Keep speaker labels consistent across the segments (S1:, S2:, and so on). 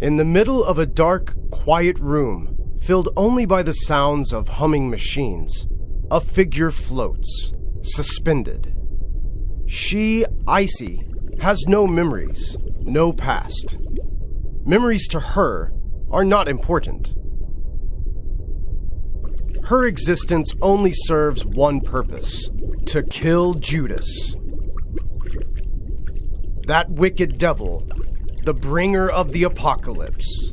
S1: In the middle of a dark, quiet room, filled only by the sounds of humming machines, a figure floats, suspended. She, ICEY, has no memories, no past. Memories to her are not important. Her existence only serves one purpose: to kill Judas. That wicked devil, the bringer of the apocalypse.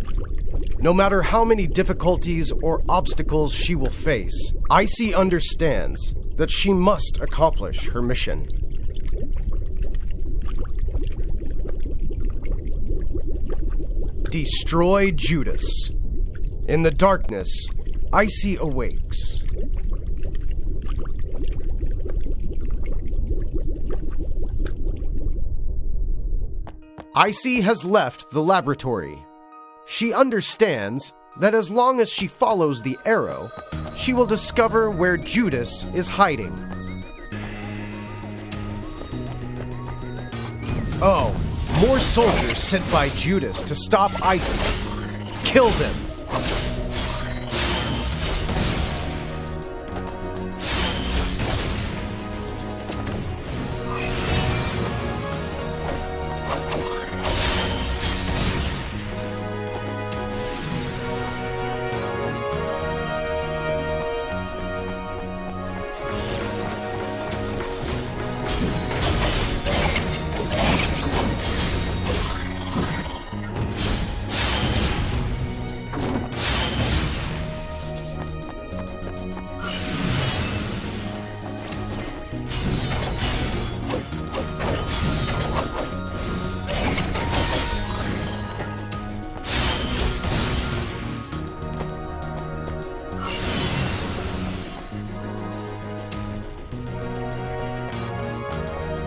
S1: No matter how many difficulties or obstacles she will face, ICEY understands that she must accomplish her mission. Destroy Judas. In the darkness, ICEY awakes. ICEY has left the laboratory. She understands that as long as she follows the arrow, she will discover where Judas is hiding. Oh, more soldiers sent by Judas to stop ICEY. Kill them!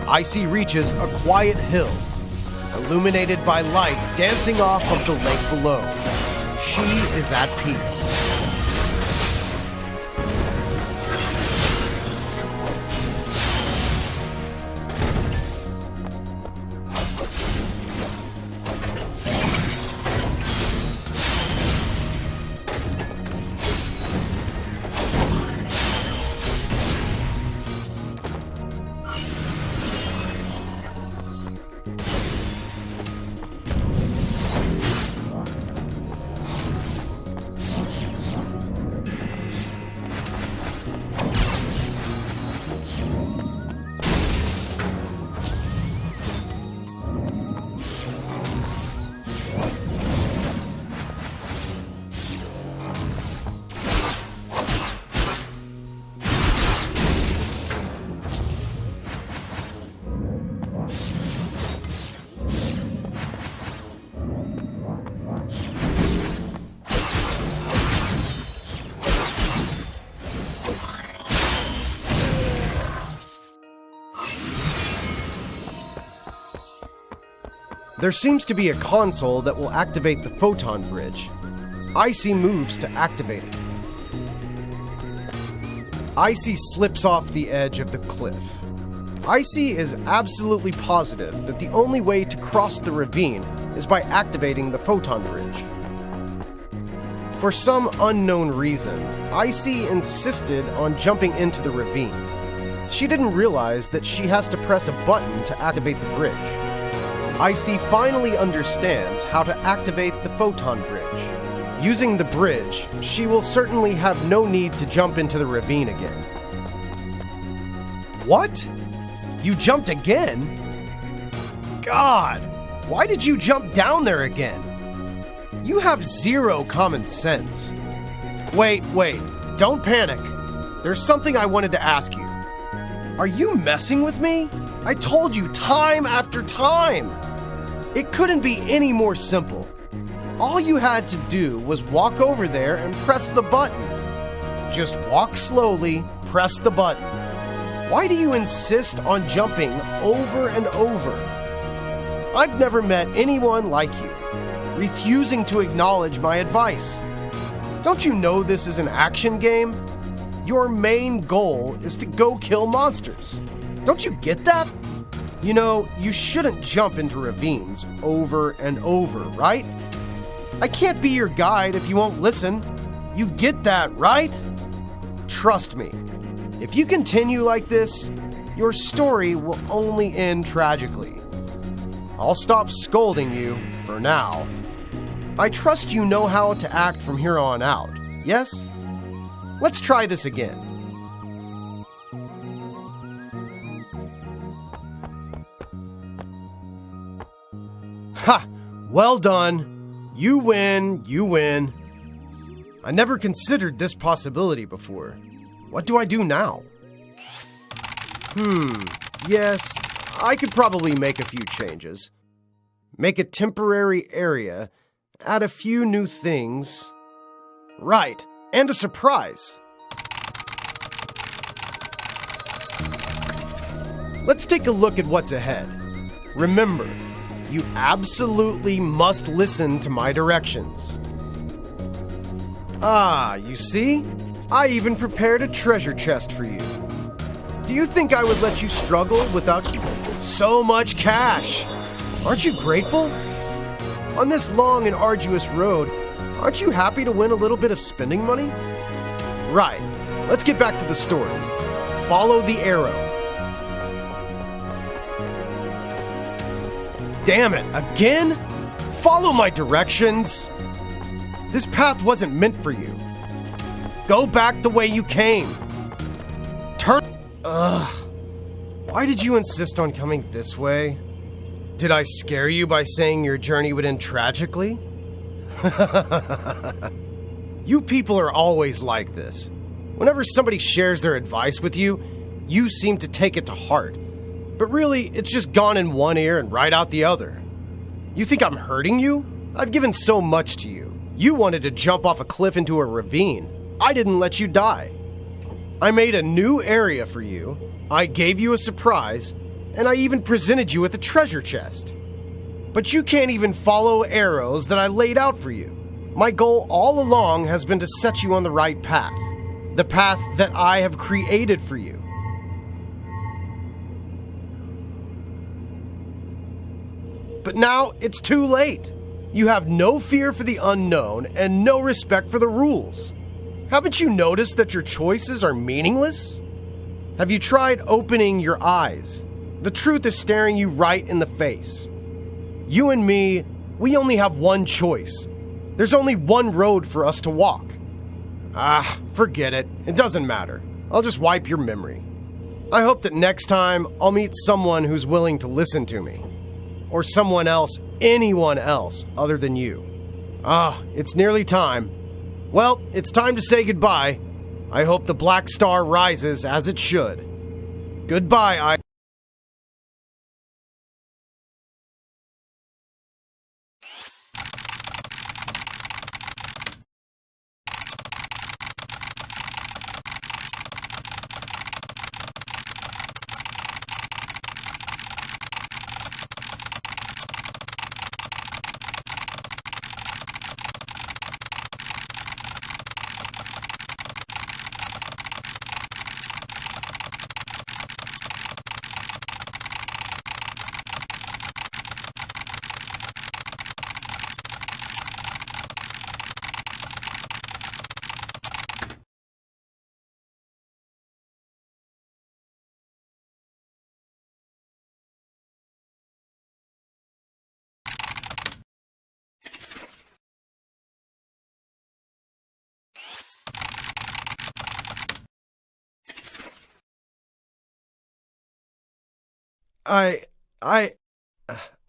S1: ICEY reaches a quiet hill, illuminated by light dancing off of the lake below. She is at peace. There seems to be a console that will activate the photon bridge. ICEY moves to activate it. ICEY slips off the edge of the cliff. ICEY is absolutely positive that the only way to cross the ravine is by activating the photon bridge. For some unknown reason, ICEY insisted on jumping into the ravine. She didn't realize that she has to press a button to activate the bridge. ICEY finally understands how to activate the photon bridge. Using the bridge, she will certainly have no need to jump into the ravine again. What? You jumped again? God, why did you jump down there again? You have zero common sense. Wait, don't panic. There's something I wanted to ask you. Are you messing with me? I told you time after time. It couldn't be any more simple. All you had to do was walk over there and press the button. Just walk slowly, press the button. Why do you insist on jumping over and over? I've never met anyone like you, refusing to acknowledge my advice. Don't you know this is an action game? Your main goal is to go kill monsters. Don't you get that? You know, you shouldn't jump into ravines over and over, right? I can't be your guide if you won't listen. You get that, right? Trust me, if you continue like this, your story will only end tragically. I'll stop scolding you for now. I trust you know how to act from here on out, yes? Let's try this again. Ha! Well done. You win, you win. I never considered this possibility before. What do I do now? Yes, I could probably make a few changes. Make a temporary area, add a few new things. Right, and a surprise. Let's take a look at what's ahead. Remember, you absolutely must listen to my directions. Ah, you see? I even prepared a treasure chest for you. Do you think I would let you struggle without so much cash? Aren't you grateful? On this long and arduous road, aren't you happy to win a little bit of spending money? Right, let's get back to the story. Follow the arrow. Damn it, again? Follow my directions. This path wasn't meant for you. Go back the way you came. Turn. Why did you insist on coming this way? Did I scare you by saying your journey would end tragically? You people are always like this. Whenever somebody shares their advice with you, you seem to take it to heart. But really, it's just gone in one ear and right out the other. You think I'm hurting you? I've given so much to you. You wanted to jump off a cliff into a ravine. I didn't let you die. I made a new area for you. I gave you a surprise, and I even presented you with a treasure chest. But you can't even follow arrows that I laid out for you. My goal all along has been to set you on the right path. The path that I have created for you. But now it's too late. You have no fear for the unknown and no respect for the rules. Haven't you noticed that your choices are meaningless? Have you tried opening your eyes? The truth is staring you right in the face. You and me, we only have one choice. There's only one road for us to walk. Forget it. It doesn't matter. I'll just wipe your memory. I hope that next time I'll meet someone who's willing to listen to me. Or someone else, anyone else, other than you. It's nearly time. Well, it's time to say goodbye. I hope the Black Star rises as it should. Goodbye,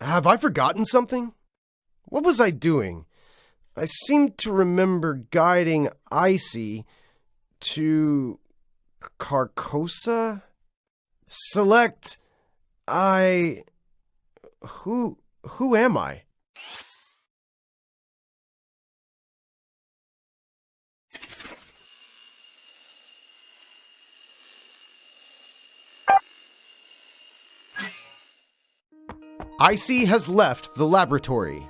S1: Have I forgotten something? What was I doing? I seem to remember guiding ICEY to Carcosa? Select Who am I? ICEY has left the laboratory.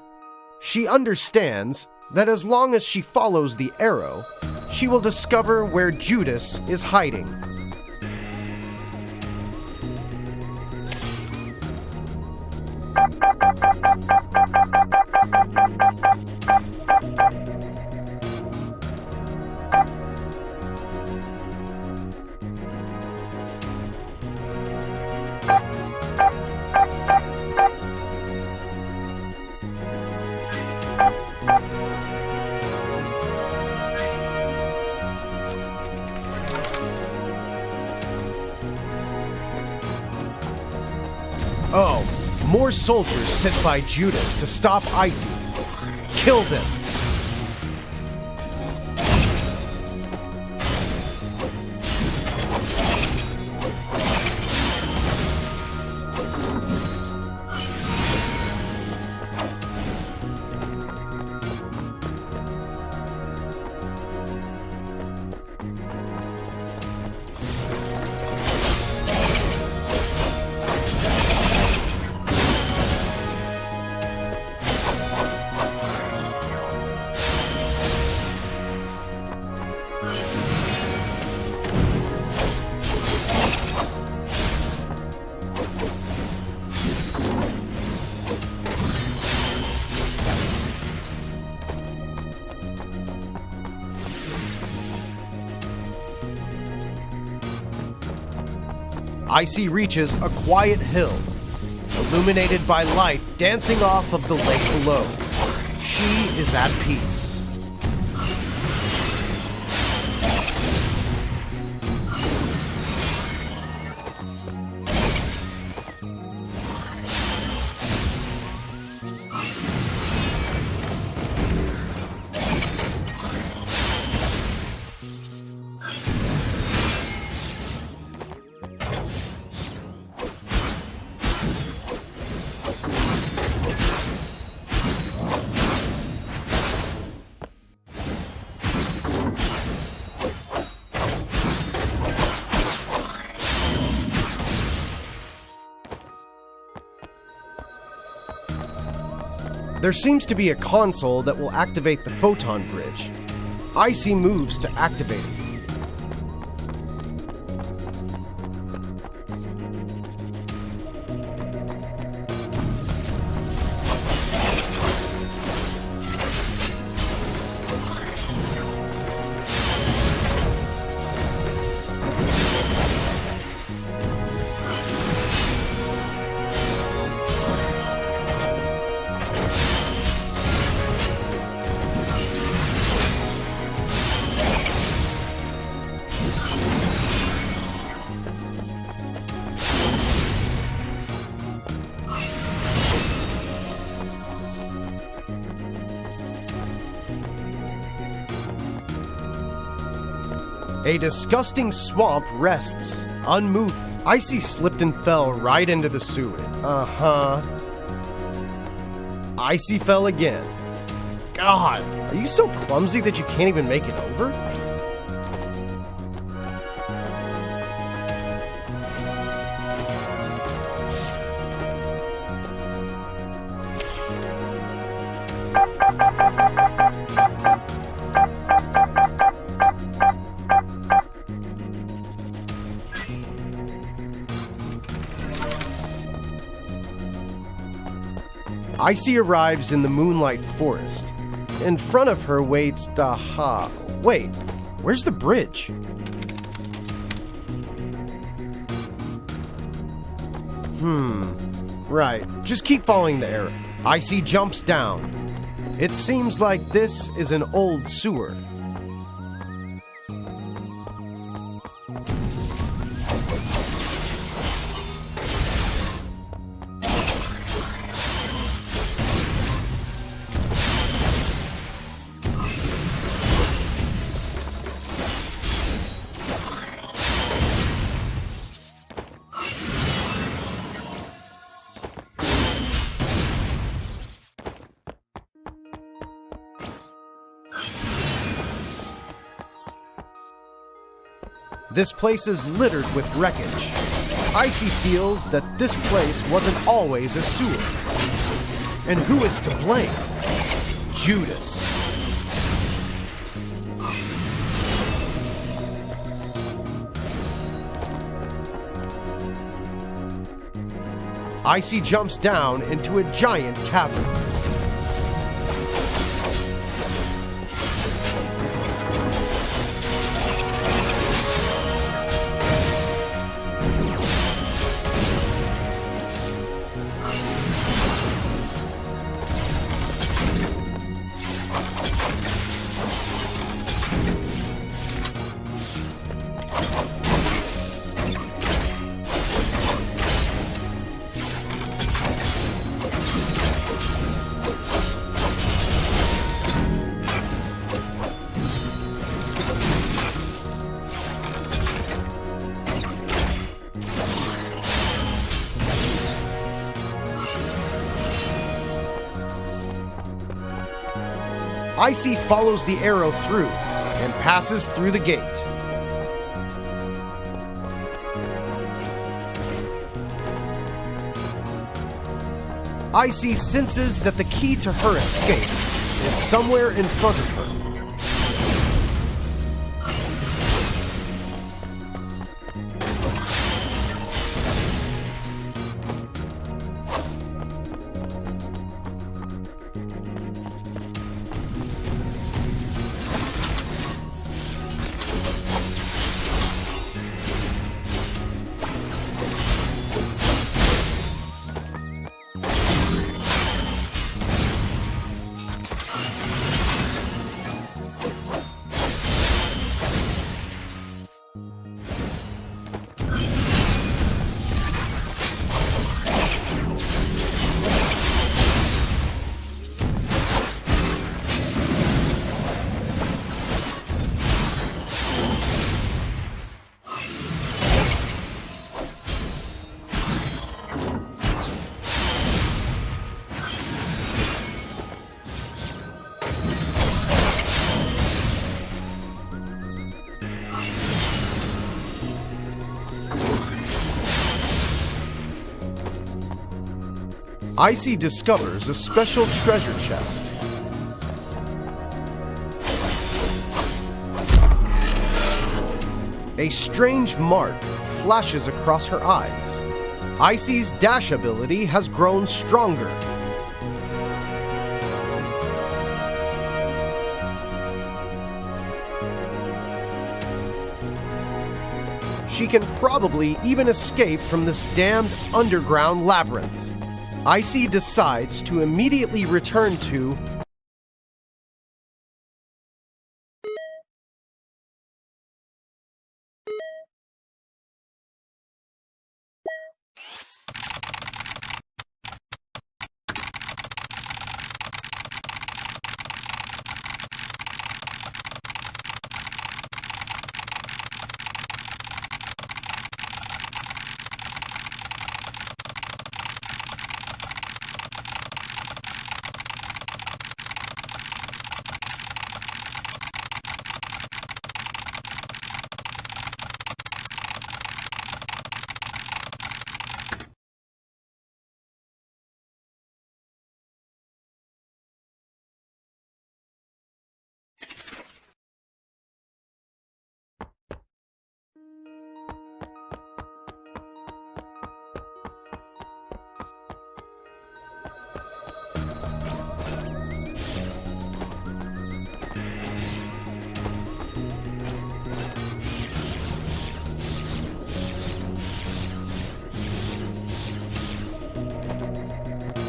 S1: She understands that as long as she follows the arrow, she will discover where Judas is hiding. More soldiers sent by Judas to stop ICEY. Kill them. ICEY reaches a quiet hill, illuminated by light dancing off of the lake below. She is at peace. There seems to be a console that will activate the photon bridge. ICEY moves to activate it. A disgusting swamp rests, unmoved. ICEY slipped and fell right into the sewage. ICEY fell again. God, are you so clumsy that you can't even make it over? ICEY arrives in the Moonlight Forest. In front of her waits Wait, where's the bridge? Right, just keep following the arrow. ICEY jumps down. It seems like this is an old sewer. This place is littered with wreckage. ICEY feels that this place wasn't always a sewer. And who is to blame? Judas. ICEY jumps down into a giant cavern. ICEY follows the arrow through and passes through the gate. ICEY senses that the key to her escape is somewhere in front of her. ICEY discovers a special treasure chest. A strange mark flashes across her eyes. ICEY's dash ability has grown stronger. She can probably even escape from this damned underground labyrinth. ICEY decides to immediately return to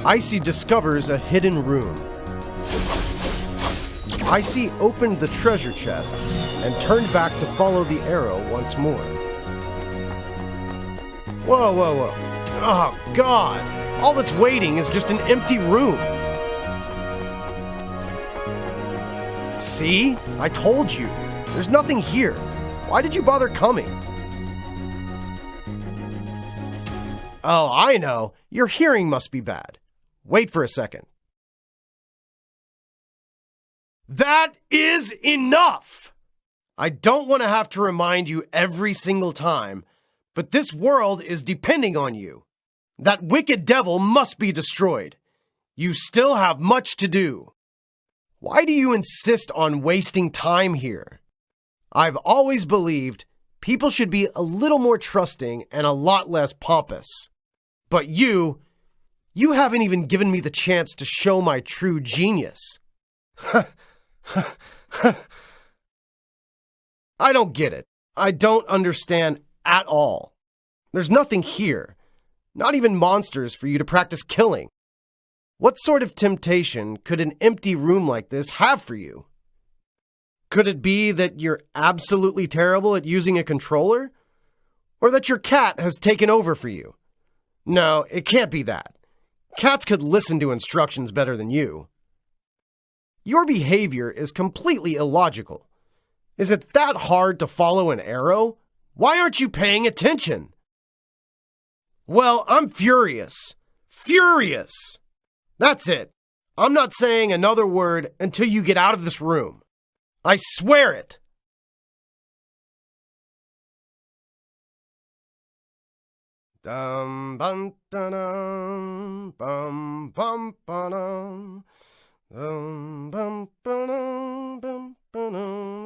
S1: ICEY discovers a hidden room. ICEY opened the treasure chest and turned back to follow the arrow once more. Whoa, whoa, whoa. Oh, God! All that's waiting is just an empty room. See? I told you. There's nothing here. Why did you bother coming? Oh, I know. Your hearing must be bad. Wait for a second. That is enough! I don't want to have to remind you every single time, but this world is depending on you. That wicked devil must be destroyed. You still have much to do. Why do you insist on wasting time here? I've always believed people should be a little more trusting and a lot less pompous. But you haven't even given me the chance to show my true genius. I don't get it. I don't understand at all. There's nothing here. Not even monsters for you to practice killing. What sort of temptation could an empty room like this have for you? Could it be that you're absolutely terrible at using a controller? Or that your cat has taken over for you? No, it can't be that. Cats could listen to instructions better than you. Your behavior is completely illogical. Is it that hard to follow an arrow? Why aren't you paying attention? Well, I'm furious. Furious! That's it. I'm not saying another word until you get out of this room. I swear it. Dum bum dum bum bum bum bum bum bum bum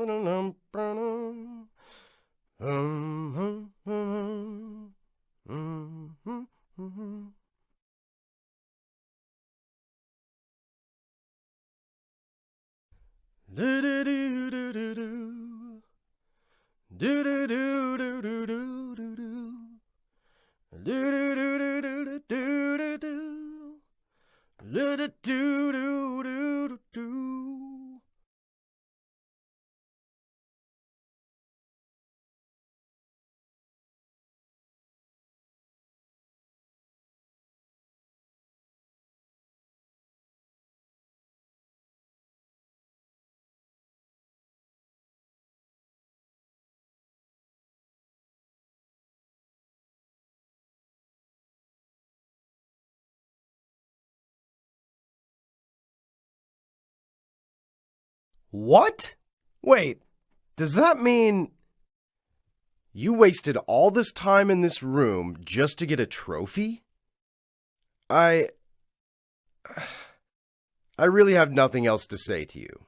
S1: bum bum. Do do do do do do do do do do do do do do. Do do do do do do do do do do do do. What? Wait, does that mean you wasted all this time in this room just to get a trophy? I really have nothing else to say to you.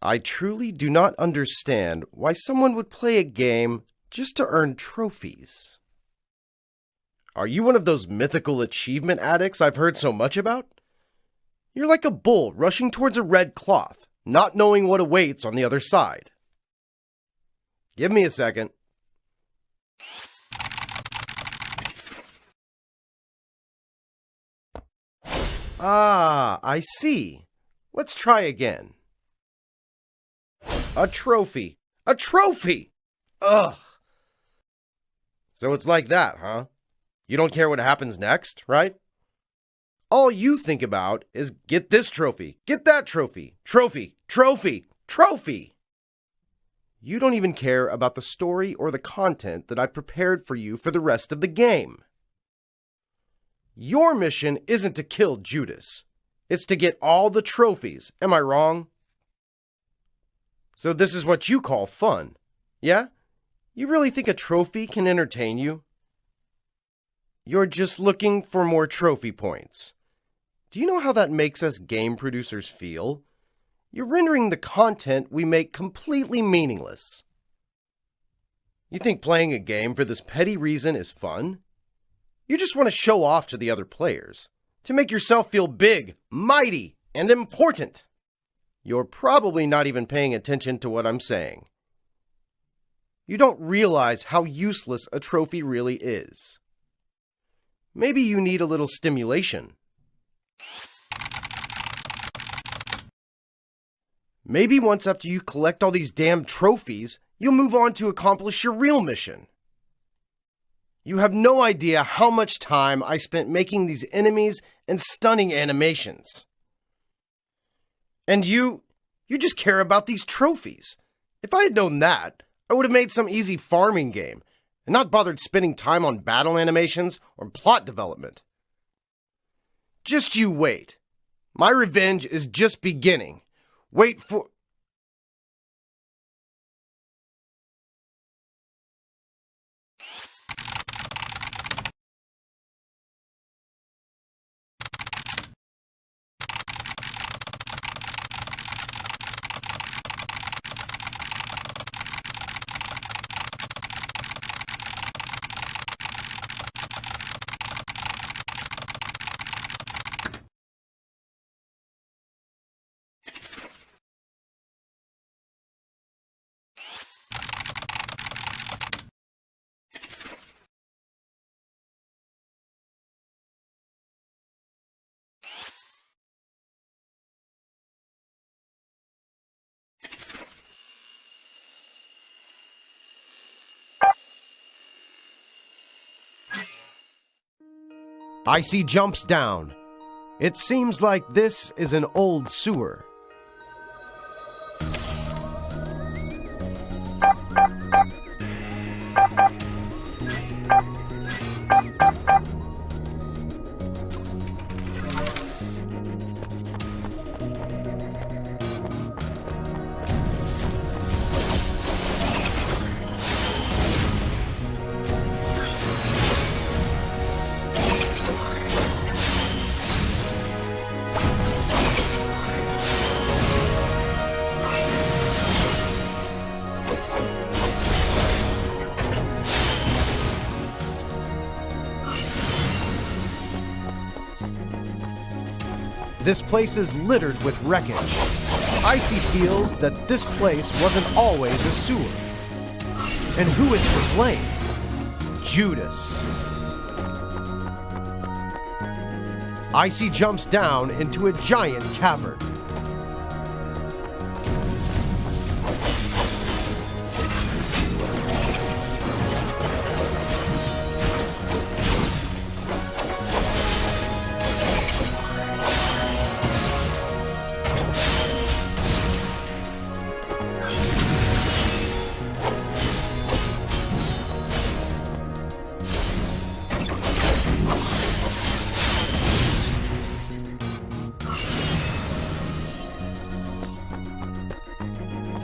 S1: I truly do not understand why someone would play a game just to earn trophies. Are you one of those mythical achievement addicts I've heard so much about? You're like a bull rushing towards a red cloth, not knowing what awaits on the other side. Give me a second. Ah, I see. Let's try again. A trophy. A trophy! Ugh. So it's like that, huh? You don't care what happens next, right? All you think about is get this trophy, get that trophy, trophy, trophy, trophy. You don't even care about the story or the content that I've prepared for you for the rest of the game. Your mission isn't to kill Judas. It's to get all the trophies. Am I wrong? So this is what you call fun, yeah? You really think a trophy can entertain you? You're just looking for more trophy points. Do you know how that makes us game producers feel? You're rendering the content we make completely meaningless. You think playing a game for this petty reason is fun? You just want to show off to the other players, to make yourself feel big, mighty, and important. You're probably not even paying attention to what I'm saying. You don't realize how useless a trophy really is. Maybe you need a little stimulation. Maybe once after you collect all these damn trophies, you'll move on to accomplish your real mission. You have no idea how much time I spent making these enemies and stunning animations. And you just care about these trophies. If I had known that, I would have made some easy farming game and not bothered spending time on battle animations or plot development. Just you wait. My revenge is just beginning. Wait for... ICEY jumps down. It seems like this is an old sewer. This place is littered with wreckage. ICEY feels that this place wasn't always a sewer. And who is to blame? Judas. ICEY jumps down into a giant cavern.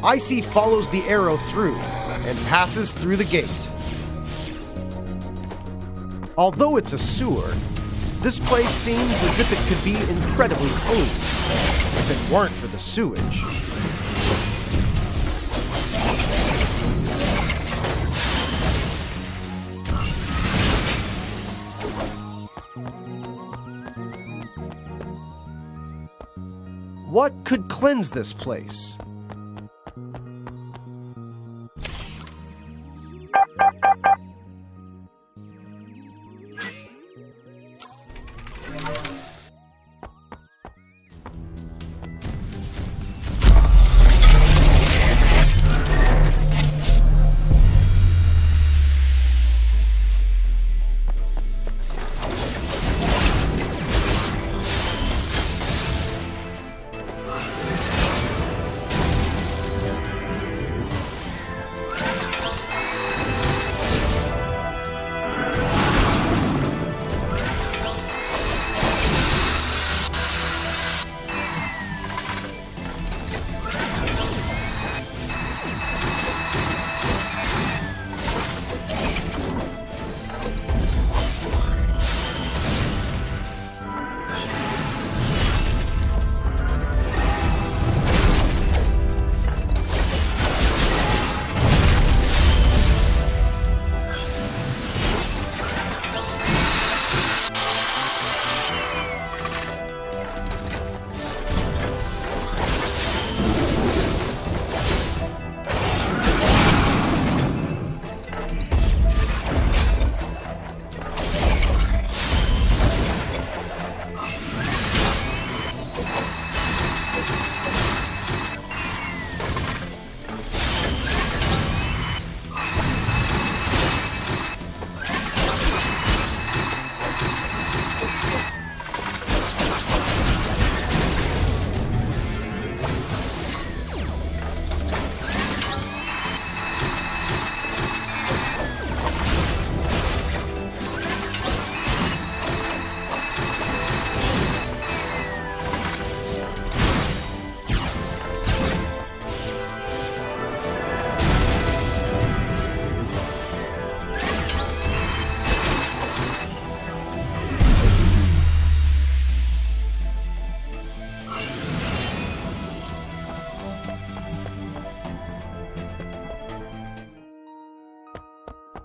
S1: ICEY follows the arrow through and passes through the gate. Although it's a sewer, this place seems as if it could be incredibly clean if it weren't for the sewage. What could cleanse this place?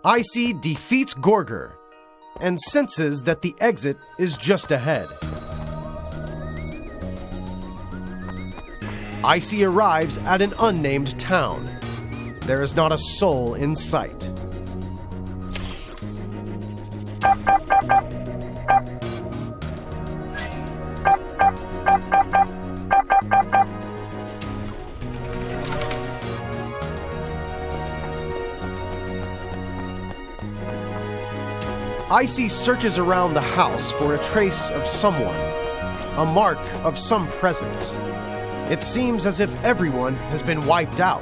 S1: ICEY defeats Gorger and senses that the exit is just ahead. ICEY arrives at an unnamed town. There is not a soul in sight. ICEY searches around the house for a trace of someone, a mark of some presence. It seems as if everyone has been wiped out.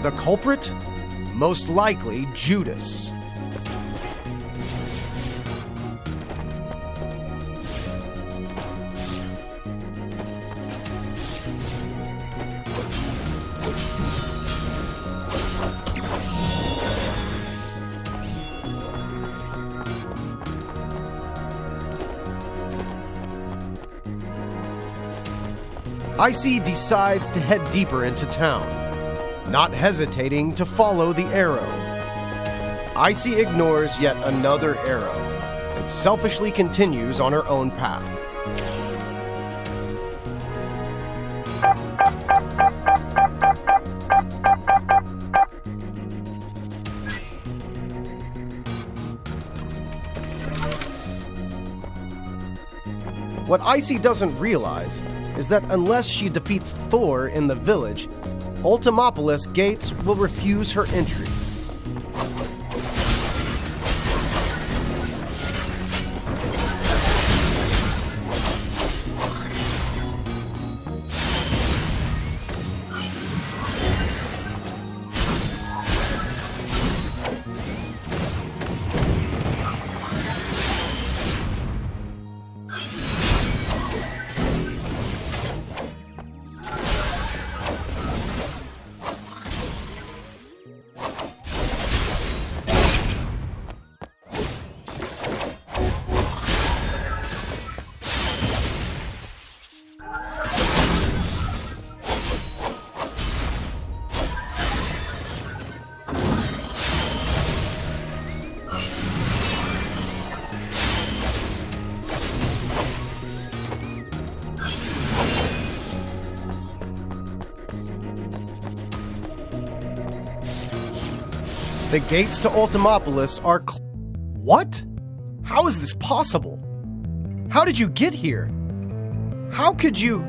S1: The culprit? Most likely Judas. ICEY decides to head deeper into town, not hesitating to follow the arrow. ICEY ignores yet another arrow and selfishly continues on her own path. What ICEY doesn't realize is that unless she defeats Thor in the village, Ultimopolis gates will refuse her entry. The gates to Ultimopolis are What? How is this possible? How did you get here? How could you...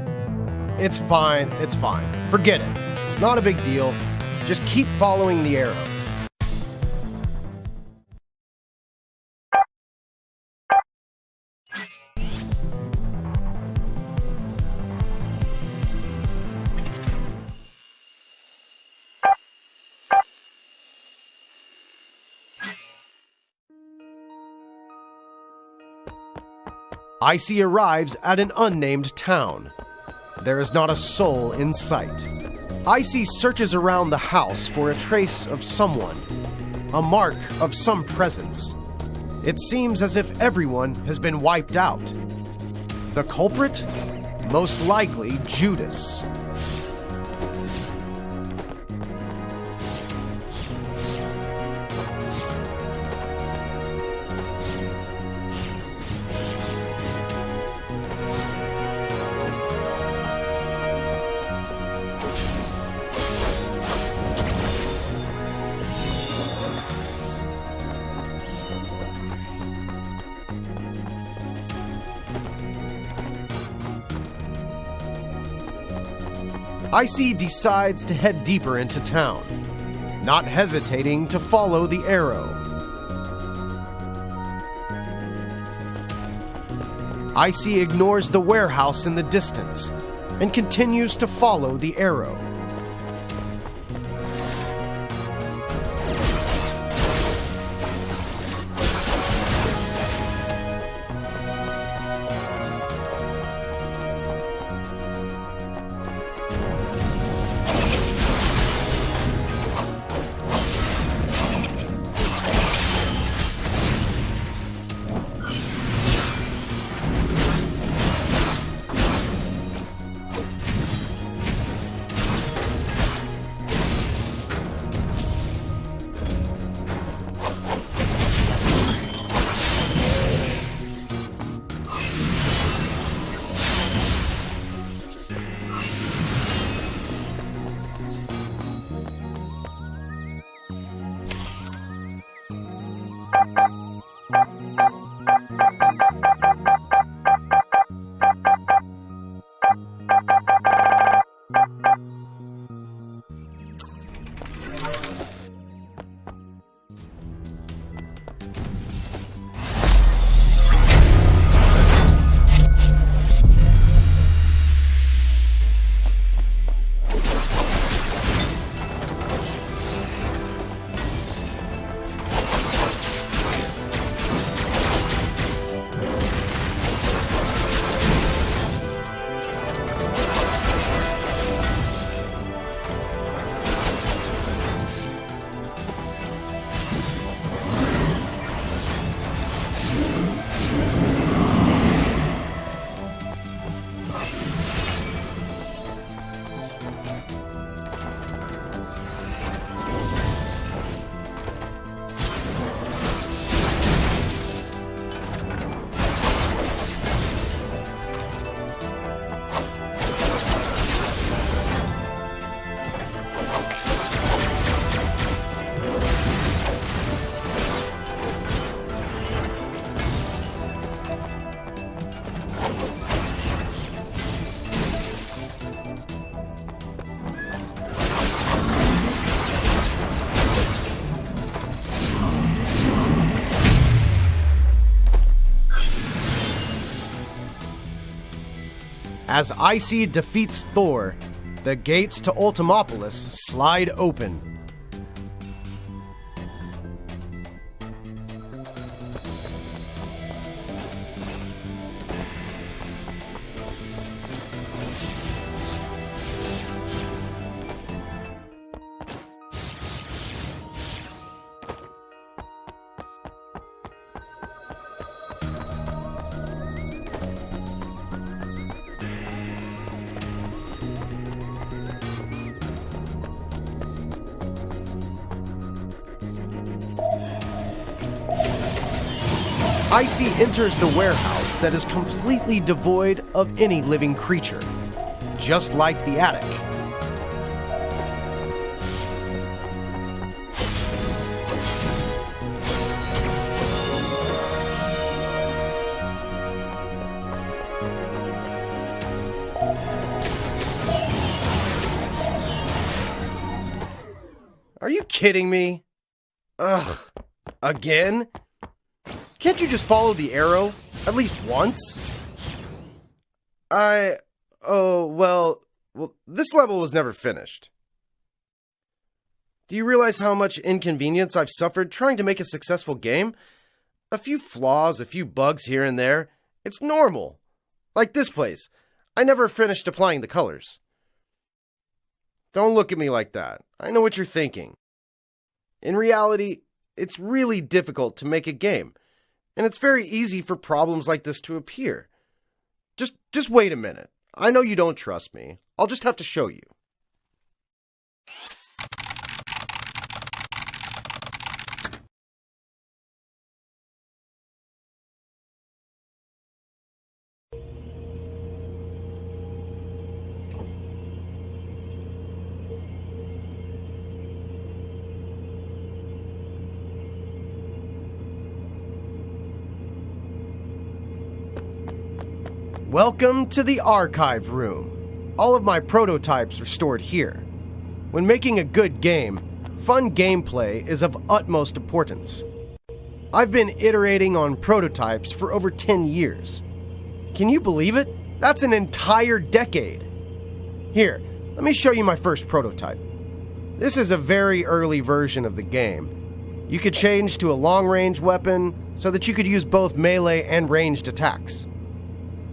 S1: It's fine, it's fine. Forget it. It's not a big deal. Just keep following the arrow. ICEY arrives at an unnamed town. There is not a soul in sight. ICEY searches around the house for a trace of someone, a mark of some presence. It seems as if everyone has been wiped out. The culprit? Most likely Judas. ICEY decides to head deeper into town, not hesitating to follow the arrow. ICEY ignores the warehouse in the distance and continues to follow the arrow. As ICEY defeats Thor, the gates to Ultimopolis slide open. ICEY enters the warehouse that is completely devoid of any living creature, just like the attic. Are you kidding me? Ugh. Again? Can't you just follow the arrow? At least once? Well, this level was never finished. Do you realize how much inconvenience I've suffered trying to make a successful game? A few flaws, a few bugs here and there. It's normal. Like this place. I never finished applying the colors. Don't look at me like that. I know what you're thinking. In reality, it's really difficult to make a game. And it's very easy for problems like this to appear. Just wait a minute. I know you don't trust me. I'll just have to show you. Welcome to the archive room. All of my prototypes are stored here. When making a good game, fun gameplay is of utmost importance. I've been iterating on prototypes for over 10 years. Can you believe it? That's an entire decade. Here, let me show you my first prototype. This is a very early version of the game. You could change to a long-range weapon so that you could use both melee and ranged attacks.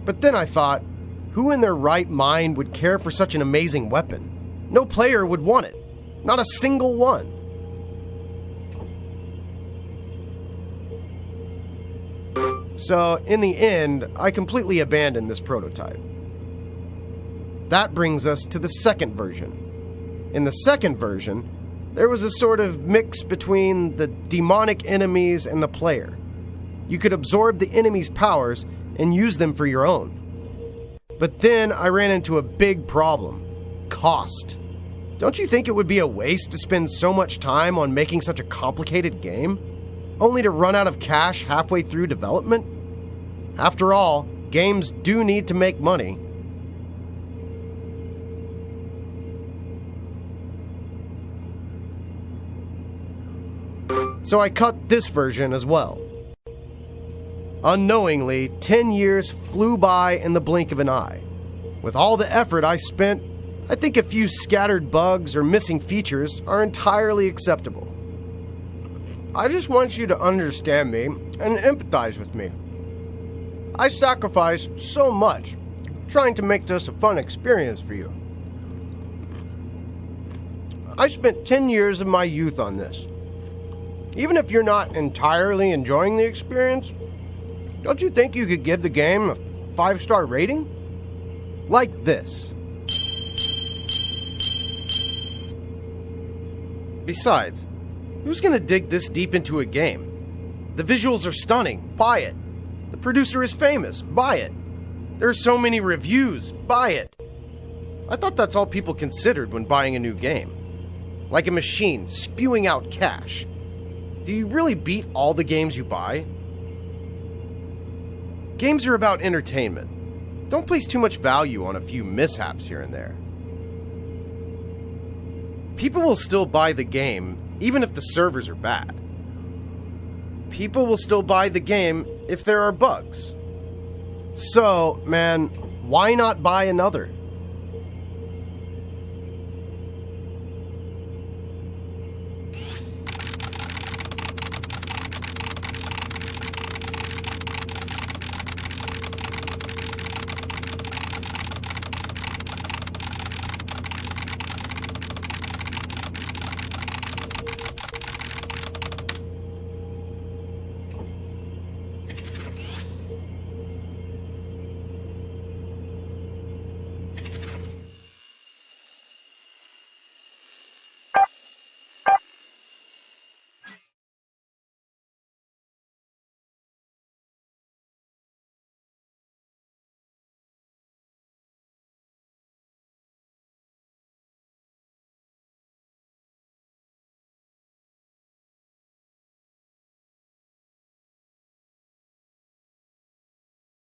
S1: But then I thought, who in their right mind would care for such an amazing weapon? No player would want it. Not a single one. So, in the end, I completely abandoned this prototype. That brings us to the second version. In the second version, there was a sort of mix between the demonic enemies and the player. You could absorb the enemy's powers and use them for your own. But then I ran into a big problem. Cost. Don't you think it would be a waste to spend so much time on making such a complicated game, only to run out of cash halfway through development? After all, games do need to make money. So I cut this version as well. Unknowingly, 10 years flew by in the blink of an eye. With all the effort I spent, I think a few scattered bugs or missing features are entirely acceptable. I just want you to understand me and empathize with me. I sacrificed so much trying to make this a fun experience for you. I spent 10 years of my youth on this. Even if you're not entirely enjoying the experience, don't you think you could give the game a 5-star rating? Like this. Besides, who's gonna dig this deep into a game? The visuals are stunning, buy it. The producer is famous, buy it. There are so many reviews, buy it. I thought that's all people considered when buying a new game. Like a machine spewing out cash. Do you really beat all the games you buy? Games are about entertainment. Don't place too much value on a few mishaps here and there. People will still buy the game, even if the servers are bad. People will still buy the game if there are bugs. So, man, Why not buy another?